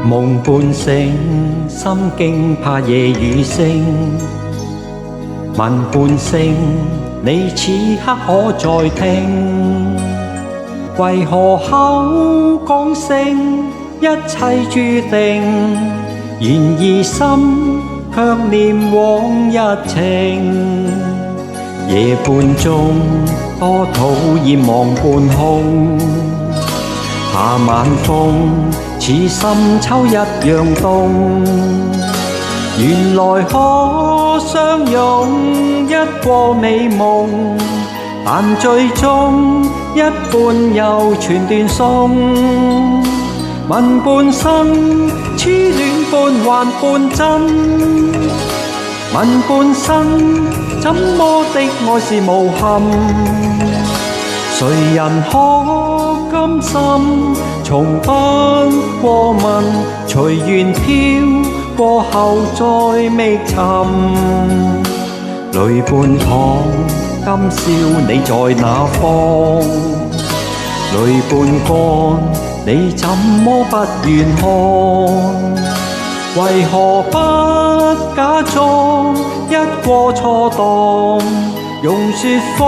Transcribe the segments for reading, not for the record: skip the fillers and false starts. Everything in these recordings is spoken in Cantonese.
夢半醒，心驚怕夜雨聲。問半聲，你此刻可在聽？為何口講聲一切注定？然而心卻念往日情。夜半中多討厭望半空，夏晚風似深秋一樣凍。原來可相擁一個美夢，但最終一半又全斷送。問半生痴戀半幻半真，問半生怎麼的愛是無憾？誰人可甘心從不過問，隨緣飄過後再覓尋？淚半淌，今宵你在哪方？淚半乾，你怎麼不願看？為何不假裝一過錯當？用説謊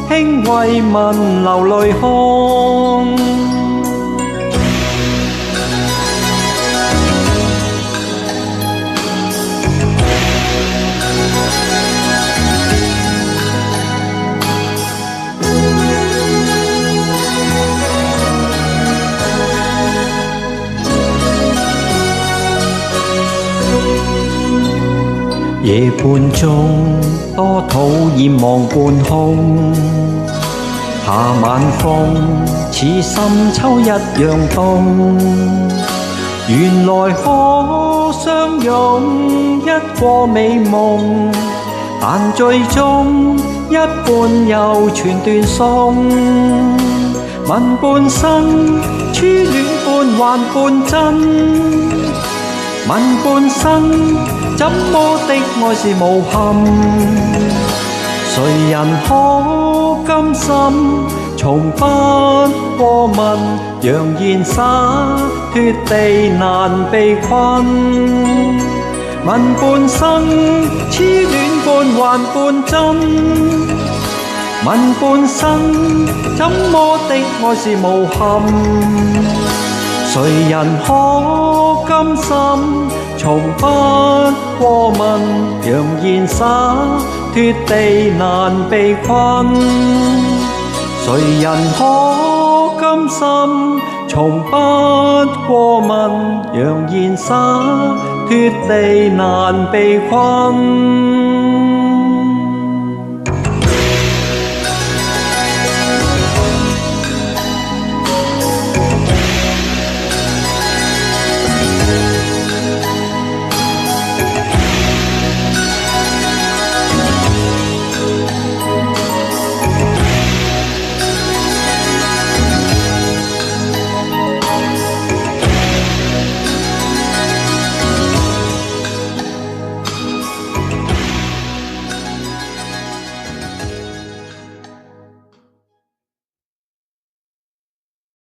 輕慰問流淚看。夜半中多討厭望半空，夏晚風似深秋一樣凍。原來可相擁一個美夢，但最終一半又全斷送。問半生初戀半幻半真，問半生怎麼的愛是無憾？誰人可甘心從不過問？揚言灑脫地難被困。問半生痴戀半幻半真，問半生怎麼的愛是無憾？誰人可甘心從不過問？揚言灑脫地難被困。誰人可甘心從不過問？揚言灑脫地難被困。